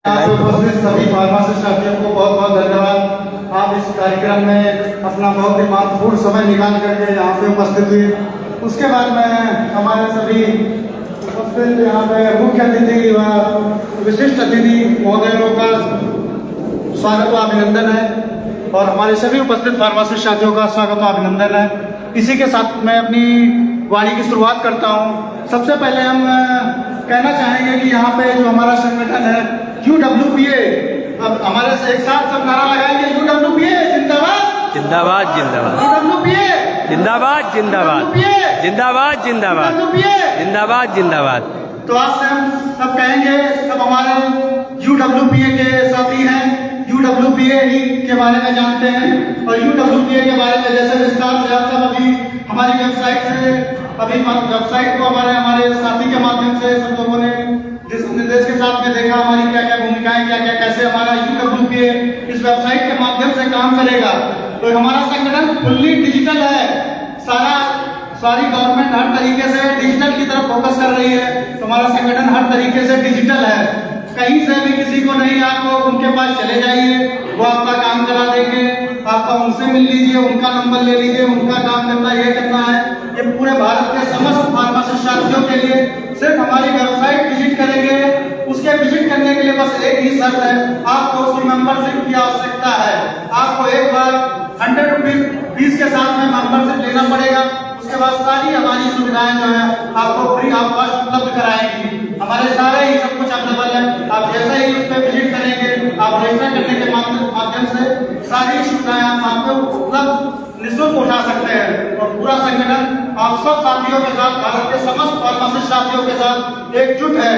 उपस्थित सभी फार्मासिस्ट साथियों को बहुत बहुत धन्यवाद। आप इस कार्यक्रम में अपना बहुत ही महत्वपूर्ण समय निकाल करके यहाँ पे उपस्थित हुए। उसके बाद में हमारे सभी उपस्थित यहाँ पे मुख्य अतिथि व विशिष्ट अतिथि महोदयों का स्वागत व अभिनंदन है और हमारे सभी उपस्थित फार्मासिस्ट साथियों का स्वागत व अभिनंदन है। इसी के साथ मैं अपनी वाणी की शुरुआत करता हूँ। सबसे पहले हम कहना चाहेंगे कि यहाँ पे जो हमारा संगठन है UWPA, अब हमारे से एक साथ सब नारा लगाएंगे UWPA जिंदाबाद जिंदाबाद जिंदाबाद UWPA जिंदाबाद जिंदाबाद जिंदाबाद जिंदाबाद जिंदाबाद जिंदाबाद। तो आज से हम सब कहेंगे, सब हमारे UWPA के साथी हैं, UWPA ही के बारे में जानते हैं और UWPA के बारे में जैसे विस्तार से आप सब अभी हमारी वेबसाइट से वेबसाइट को हमारे साथी के माध्यम से सब लोगों ने जिस निर्देश के साथ में देखा हमारी क्या क्या भूमिकाएं, क्या क्या कैसे हमारा UWPA इस वेबसाइट के माध्यम से काम करेगा। तो हमारा संगठन फुल्ली डिजिटल है, सारी गवर्नमेंट हर तरीके से डिजिटल की तरफ फोकस कर रही है। तो हमारा संगठन हर तरीके से डिजिटल है, कहीं से भी किसी को नहीं, आप उनके पास चले जाइए, वो आपका काम करा देंगे, आपका उनसे मिल लीजिए, उनका नंबर ले लीजिए, उनका काम करना ये करना है। ये पूरे भारत के समस्त फार्मासिस्ट साथियों के लिए सिर्फ हमारी वेबसाइट विजिट करेंगे। उसके विजिट करने के लिए बस एक ही शर्त है, आपको उसकी मेंबरशिप की आवश्यकता है। आपको एक बार 100 रुपीज फीस के साथ में मेंबरशिप लेना पड़ेगा। उसके बाद सारी हमारी सुविधाएं जो है आपको फ्री ऑफ कॉस्ट उपलब्ध कराएंगी। हमारे सारे ही सब कुछ अवेलेबल है। आप जैसे ही उस पर विजिट करेंगे, आप रजिस्टर करने के माध्यम से सारी सुविधाएं आप वहाँ पे उपलब्ध निःशुल्क उठा सकते हैं। और पूरा संगठन आप सब साथियों के साथ, भारत के समस्त फार्मासिस्ट साथियों के साथ एकजुट है।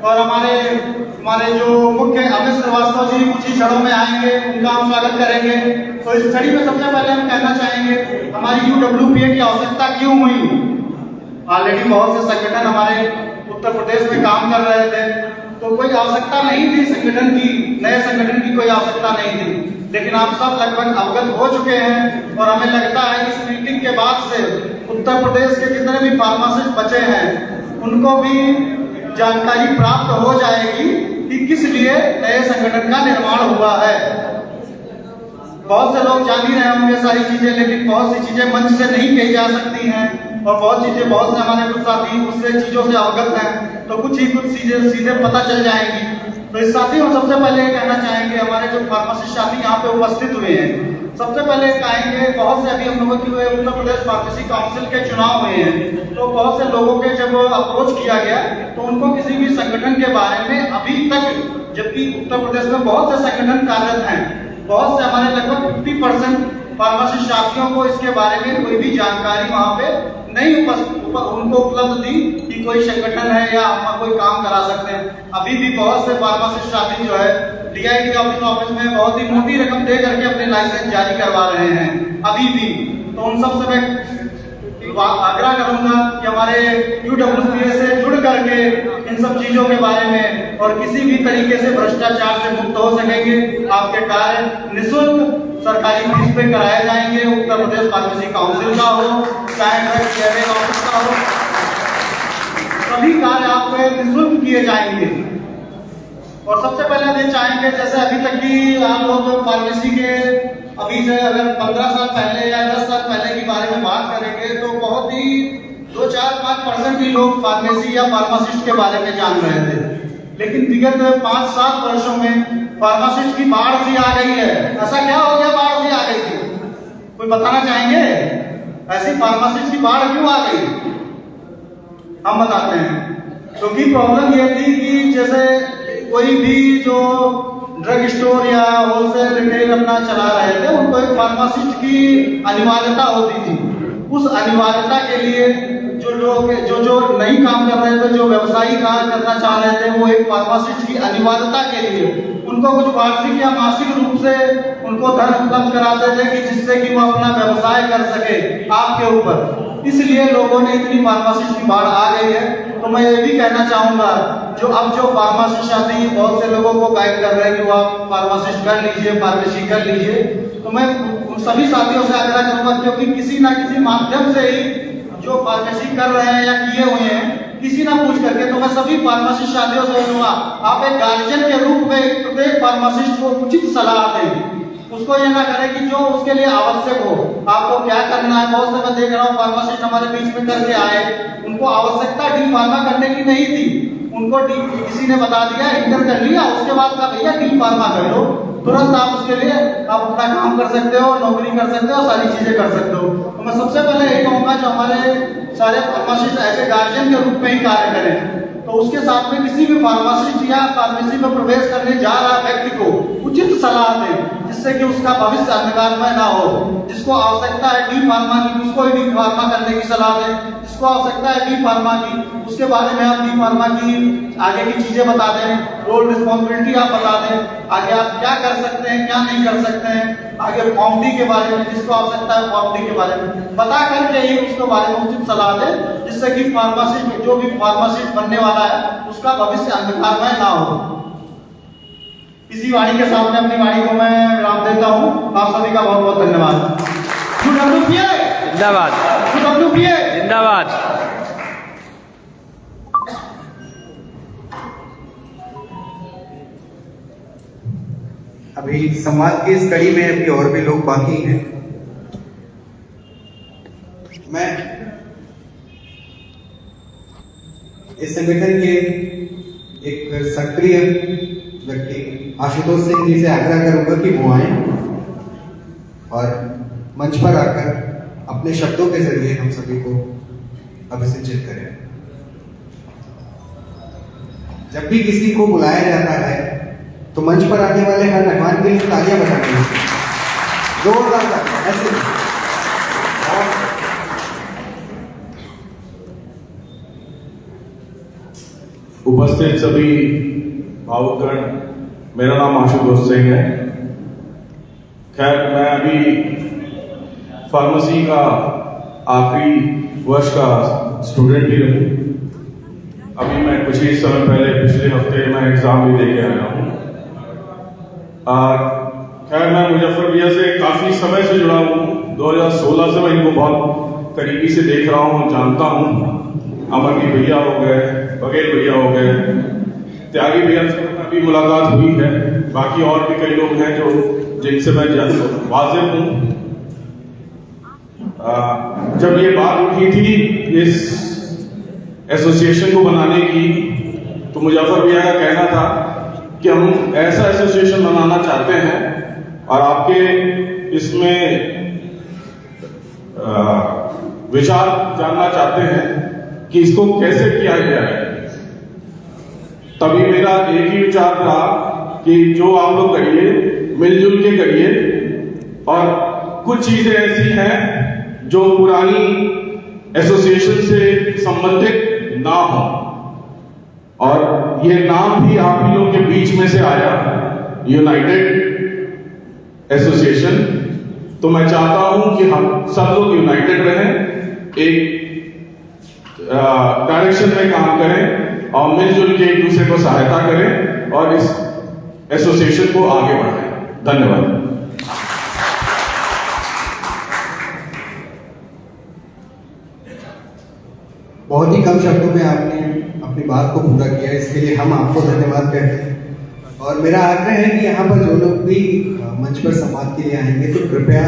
और हमारे जो मुख्य अमित श्रीवास्तव जी कुछ ही क्षणों में आएंगे, उनका हम स्वागत करेंगे। तो इस छड़ी में सबसे पहले हम कहना चाहेंगे हमारी UWPA की आवश्यकता क्यों हुई। ऑलरेडी बहुत से संगठन हमारे उत्तर प्रदेश में काम कर रहे थे, तो कोई आवश्यकता नहीं थी संगठन की, नए संगठन की कोई आवश्यकता नहीं थी। लेकिन आप सब लगभग अवगत हो चुके हैं और हमें लगता है इस मीटिंग के बाद से उत्तर प्रदेश के जितने भी फार्मासिस्ट बचे हैं उनको भी जानकारी प्राप्त हो जाएगी कि किस लिए नए संगठन का निर्माण हुआ है। बहुत से लोग जान ही रहे होंगे सारी चीजें, लेकिन बहुत सी चीजें मंच से नहीं कही जा सकती हैं और बहुत से हमारे कुछ साथी उससे चीजों से अवगत हैं, तो कुछ चीजें सीधे पता चल जाएंगी। तो इस साथी हम सबसे पहले कहना चाहेंगे, हमारे जो फार्मासिस्ट साथी यहाँ पे उपस्थित हुए हैं, सबसे पहले कहेंगे बहुत से अभी हम लोगों की उत्तर प्रदेश फार्मेसी काउंसिल के चुनाव हुए हैं, तो बहुत से लोगों के जब अप्रोच किया गया तो उनको किसी भी संगठन के बारे में अभी तक, जबकि उत्तर प्रदेश में बहुत से संगठन कार्यरत हैं, बहुत से हमारे लगभग 50% फार्मासिस्ट साथियों को इसके बारे में कोई भी जानकारी वहाँ पे नहीं उनको उपलब्ध थी कि कोई संगठन है या हम कोई काम करा सकते हैं। अभी भी बहुत से फार्मासिस्ट साथी जो है DIT ऑफिस में बहुत ही मोटी रकम दे करके अपने लाइसेंस जारी करवा रहे हैं अभी भी। तो उन सबसे मैं आग्रह करूंगा कि हमारे UWPA से जुड़ करके इन सब चीजों के बारे में और किसी भी तरीके से भ्रष्टाचार से मुक्त हो सकेंगे। आपके कार्य निःशुल्क सरकारी फीस पे कराए जाएंगे, उत्तर प्रदेश फार्मेसी काउंसिल का हो चाहे चेयरमैन ऑफिस का हो, सभी कार्य आपके निःशुल्क किए जाएंगे। और सबसे पहले हम ये चाहेंगे, जैसे अभी तक की आप लोग फार्मेसी के अभी से अगर 15 साल पहले या 10 साल पहले के बारे में बात करेंगे तो बहुत ही 2-4-5% ही लोग फार्मेसी या फार्मासिस्ट के बारे में जान रहे थे। लेकिन विगत 5-7 वर्षों में फार्मासिस्ट की बाढ़ सी आ गई है। ऐसा क्या हो गया बाढ़ सी आ गई थी, कोई बताना चाहेंगे? ऐसी फार्मासिस्ट की बाढ़ क्यों आ गई, हम बताते हैं। क्योंकि प्रॉब्लम ये थी कि जैसे कोई भी जो ड्रग स्टोर या होलसेल रिटेल अपना चला रहे थे, उनको एक फार्मासिस्ट की अनिवार्यता होती थी। उस अनिवार्यता के लिए जो लोग जो नहीं काम कर रहे थे, जो व्यवसायी काम करना चाह रहे थे, वो एक फार्मासिस्ट की अनिवार्यता के लिए उनको कुछ वार्षिक या मासिक रूप से उनको धन उपलब्ध कराते थे कि जिससे कि वो अपना व्यवसाय कर सके आपके ऊपर। इसलिए लोगों ने इतनी फार्मासिस्ट की बाढ़ आ गई है। तो मैं ये भी कहना चाहूंगा, जो फार्मासिस्ट साथी बहुत से लोगों को गाइड कर रहे हैं कि वो आप फार्मासिस्ट कर लीजिए, फार्मेसी कर लीजिए, तो मैं उन सभी साथियों से आग्रह करूंगा, क्योंकि किसी ना किसी माध्यम से ही जो फार्मेसी कर रहे हैं या किए हुए हैं, किसी ना पूछ करके, तो मैं सभी फार्मासिस्ट साथियों से कहूंगा, आप एक गार्जियन के रूप में प्रत्येक फार्मासिस्ट को उचित सलाह दें। उसको ये ना करे कि जो उसके लिए आवश्यक हो, आपको क्या करना है। बहुत से मैं देख रहा हूँ फार्मासिस्ट हमारे बीच में करके आए, उनको आवश्यकता डी फार्मा करने की नहीं थी, उनको किसी ने बता दिया, इंटर कर लिया, उसके बाद कहा भैया डी फार्मा कर लो, तुरंत आप उसके लिए आप अपना काम कर सकते हो, नौकरी कर सकते हो, सारी चीजें कर सकते हो। तो मैं सबसे पहले यही कहूंगा जो हमारे सारे फार्मासिस्ट ऐसे गार्जियन के रूप में ही कार्य करें, तो उसके साथ में किसी भी फार्मासिस्ट या फार्मेसी में प्रवेश करने जा रहा व्यक्ति को उचित सलाह दें, जिससे कि उसका भविष्य अंधकारमय ना हो। जिसको आवश्यकता है डी फार्मा की, उसको ही डी फार्मा करने की सलाह दें। जिसको आवश्यकता है डी फार्मा की, उसके बारे में आप डी फार्मा की आगे की चीजें बता दें, रोल रिस्पॉन्सिबिलिटी आप बता दें, आगे आप क्या कर सकते हैं, क्या नहीं कर सकते हैं, आगे फॉर्म डी के बारे में जिसको आवश्यकता है फॉर्म डी के बारे में बता करके ही उसके बारे में उचित सलाह दें, जिससे कि फार्मासिस्ट जो भी फार्मासिस्ट बनने वाला है उसका भविष्य अंधकारमय ना हो। इसी वाणी के साथ में अपनी वाणी को मैं विराम देता हूँ। आप सभी का बहुत बहुत धन्यवाद। UWPA जिंदाबाद, UWPA जिंदाबाद। अभी संवाद की इस कड़ी में अभी और भी लोग बाकी हैं। मैं इस संगठन के एक सक्रिय व्यक्ति आशुतोष सिंह जी से आग्रह करूंगा कि वो आए और मंच पर आकर अपने शब्दों के जरिए हम सभी को अभिषेचित करें। जब भी किसी को बुलाया जाता है तो मंच पर आने वाले हर मेहमान के लिए तालियां बजाएंगे, जोरदार तालियां ऐसे। उपस्थित सभी भावुकगण, मेरा नाम आशुतोष सिंह है। खैर, मैं अभी फार्मेसी का आखिरी वर्ष का स्टूडेंट भी हूँ। अभी मैं कुछ ही समय पहले पिछले हफ्ते मैं एग्जाम भी दे के आया हूँ। खैर, मैं मुजफ्फरपुर से काफी समय से जुड़ा हूँ। 2016 से मैं इनको बहुत करीबी से देख रहा हूँ, जानता हूँ। अमरदीप भैया हो गए, बघेल भैया हो गए, त्यागी भैया से भी मुलाकात हुई है। बाकी और भी कई लोग हैं जो जिनसे मैं वाजिब हूँ। जब ये बात उठी थी इस एसोसिएशन को बनाने की, तो मुजफ्फर भैया का कहना था कि हम ऐसा एसोसिएशन बनाना चाहते हैं और आपके इसमें विचार जानना चाहते हैं कि इसको कैसे किया जाए। तभी मेरा एक ही विचार था कि जो आप लोग करिए मिलजुल के करिए, और कुछ चीजें ऐसी हैं जो पुरानी एसोसिएशन से संबंधित ना हो, और ये नाम भी आप ही लोग के बीच में से आया, यूनाइटेड एसोसिएशन। तो मैं चाहता हूं कि हम सब लोग यूनाइटेड रहें, एक डायरेक्शन में काम करें और मिलजुल के एक दूसरे को सहायता करें और इस एसोसिएशन को आगे बढ़ाएं। धन्यवाद। बहुत ही कम शब्दों में आपने अपनी बात को पूरा किया, इसके लिए हम आपको धन्यवाद कहते हैं। और मेरा आग्रह है कि यहाँ पर जो लोग भी मंच पर संवाद के लिए आएंगे तो कृपया